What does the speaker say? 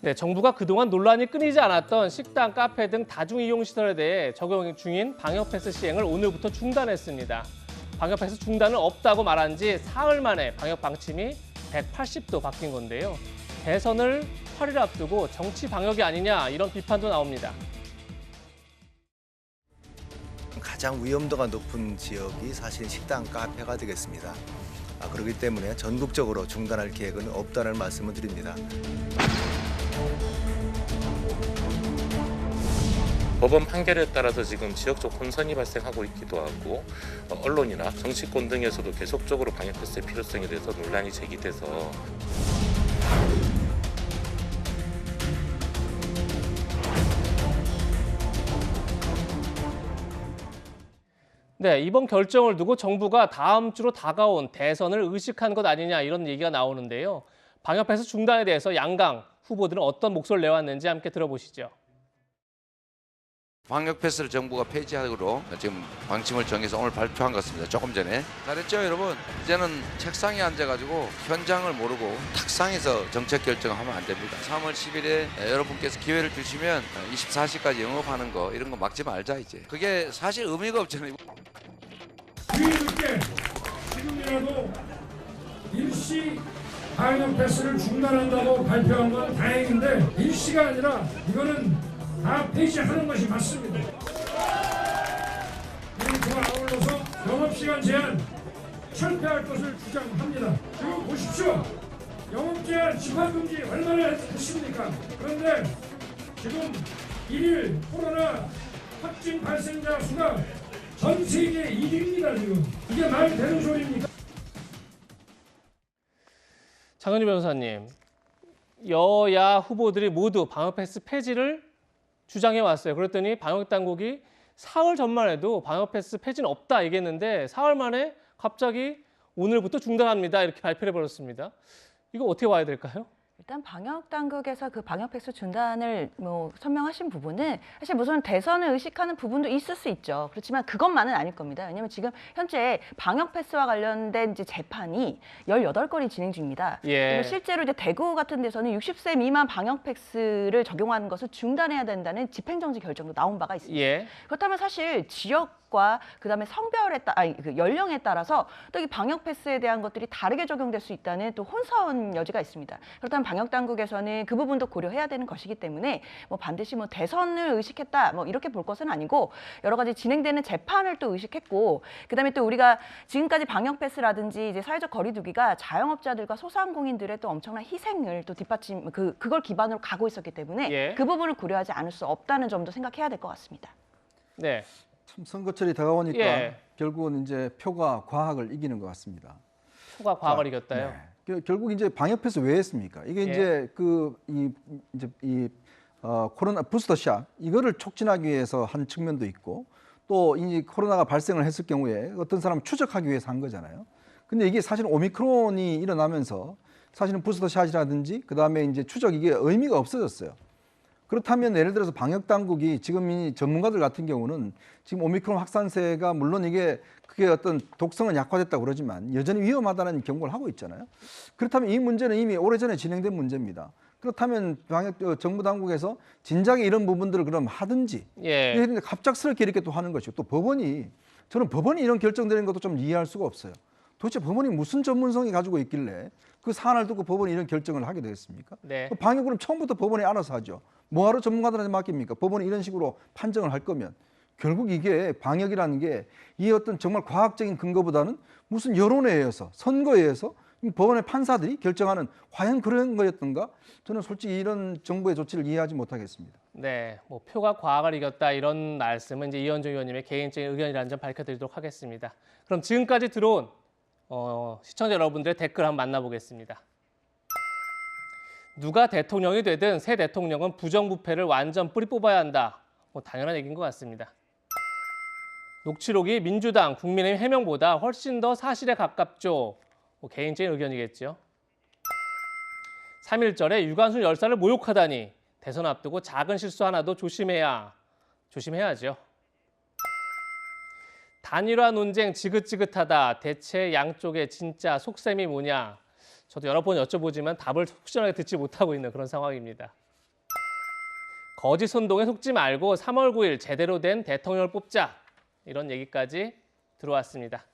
네, 정부가 그동안 논란이 끊이지 않았던 식당, 카페 등 다중이용시설에 대해 적용 중인 방역패스 시행을 오늘부터 중단했습니다. 방역패스 중단은 없다고 말한 지 사흘 만에 방역 방침이 180도 바뀐 건데요. 대선을 8일 앞두고 정치 방역이 아니냐 이런 비판도 나옵니다. 가장 위험도가 높은 지역이 사실 식당, 카페가 되겠습니다. 그렇기 때문에 전국적으로 중단할 계획은 없다는 말씀을 드립니다. 법원 판결에 따라서 지금 지역적 혼선이 발생하고 있기도 하고 언론이나 정치권 등에서도 계속적으로 방역패스의 필요성에 대해서 논란이 제기돼서 네, 이번 결정을 두고 정부가 다음 주로 다가온 대선을 의식한 것 아니냐 이런 얘기가 나오는데요. 방역패스 중단에 대해서 양강 후보들은 어떤 목소리를 내왔는지 함께 들어보시죠. 방역 패스를 정부가 폐지하기로 지금 방침을 정해서 오늘 발표한 것 같습니다. 조금 전에. 잘했죠, 여러분? 이제는 책상에 앉아가지고 현장을 모르고 탁상에서 정책 결정하면 안 됩니다. 3월 10일에 여러분께서 기회를 주시면 24시까지 영업하는 거 이런 거 막지 말자 이제. 그게 사실 의미가 없잖아요. 뒤늦게 지금이라도 일시 방역 패스를 중단한다고 발표한 건 다행인데 일시가 아니라 이거는 다 폐지하는 것이 맞습니다. 그와 아울러서 영업시간 제한 철폐할 것을 주장합니다. 지금 보십시오. 영업제한 집합금지 얼마나 했습니까? 그런데 지금 1일 코로나 확진 발생자 수가 전 세계 1위입니다. 지금. 이게 말이 되는 소리입니까? 장은희 변호사님, 여야 후보들이 모두 방역패스 폐지를 주장해 왔어요. 그랬더니 방역당국이 사흘 전만 해도 방역패스 폐지는 없다 얘기했는데 사흘 만에 갑자기 오늘부터 중단합니다 이렇게 발표를 해버렸습니다. 이거 어떻게 봐야 될까요? 일단 방역 당국에서 그 방역 패스 중단을 설명하신 부분은 사실 무슨 대선을 의식하는 부분도 있을 수 있죠. 그렇지만 그것만은 아닐 겁니다. 왜냐하면 지금 현재 방역 패스와 관련된 이제 재판이 18건이 진행 중입니다. 예. 실제로 이제 대구 같은 데서는 60세 미만 방역 패스를 적용하는 것을 중단해야 된다는 집행정지 결정도 나온 바가 있습니다. 예. 그렇다면 사실 지역과 그다음에 성별에 그 연령에 따라서 또 이 방역 패스에 대한 것들이 다르게 적용될 수 있다는 또 혼선 여지가 있습니다. 그렇다면 방역 당국에서는 그 부분도 고려해야 되는 것이기 때문에 반드시 대선을 의식했다 이렇게 볼 것은 아니고 여러 가지 진행되는 재판을 또 의식했고 그다음에 또 우리가 지금까지 방역 패스라든지 이제 사회적 거리두기가 자영업자들과 소상공인들의 또 엄청난 희생을 또 뒷받침 그걸 기반으로 가고 있었기 때문에 예. 그 부분을 고려하지 않을 수 없다는 점도 생각해야 될 것 같습니다. 네. 참 선거철이 다가오니까 예. 결국은 이제 표가 과학을 이기는 것 같습니다. 표가 과학을 이겼다요. 네. 결국 이제 방역 패스 왜 했습니까? 이게 예. 이제 코로나 부스터샷 이거를 촉진하기 위해서 한 측면도 있고 또 이 코로나가 발생을 했을 경우에 어떤 사람을 추적하기 위해서 한 거잖아요. 근데 이게 사실 오미크론이 일어나면서 사실은 부스터샷이라든지 그다음에 이제 추적 이게 의미가 없어졌어요. 그렇다면 예를 들어서 방역 당국이 지금 이 전문가들 같은 경우는 지금 오미크론 확산세가 물론 그게 어떤 독성은 약화됐다고 그러지만 여전히 위험하다는 경고를 하고 있잖아요. 그렇다면 이 문제는 이미 오래전에 진행된 문제입니다. 그렇다면 정부 당국에서 진작에 이런 부분들을 그럼 하든지 예. 그런데 갑작스럽게 이렇게 또 하는 것이고 또 저는 법원이 이런 결정되는 것도 좀 이해할 수가 없어요. 도대체 법원이 무슨 전문성이 가지고 있길래 그 사안을 두고 법원이 이런 결정을 하게 되겠습니까? 네. 방역은 처음부터 법원이 알아서 하죠. 뭐하러 전문가들한테 맡깁니까? 법원이 이런 식으로 판정을 할 거면 결국 이게 방역이라는 게 이 어떤 정말 과학적인 근거보다는 무슨 여론에 의해서 선거에 의해서 법원의 판사들이 결정하는 과연 그런 거였던가? 저는 솔직히 이런 정부의 조치를 이해하지 못하겠습니다. 네, 표가 과학을 이겼다 이런 말씀은 이제 이현종 의원님의 개인적인 의견이라는 점 밝혀드리도록 하겠습니다. 그럼 지금까지 들어온 시청자 여러분들의 댓글 한번 만나보겠습니다. 누가 대통령이 되든 새 대통령은 부정부패를 완전 뿌리 뽑아야 한다. 당연한 얘기인 것 같습니다. 녹취록이 민주당, 국민의힘 해명보다 훨씬 더 사실에 가깝죠. 개인적인 의견이겠죠. 3.1절에 유관순 열사를 모욕하다니 대선 앞두고 작은 실수 하나도 조심해야죠. 단일화 논쟁 지긋지긋하다. 대체 양쪽의 진짜 속셈이 뭐냐. 저도 여러 번 여쭤보지만 답을 확실하게 듣지 못하고 있는 그런 상황입니다. 거짓 선동에 속지 말고 3월 9일 제대로 된 대통령을 뽑자. 이런 얘기까지 들어왔습니다.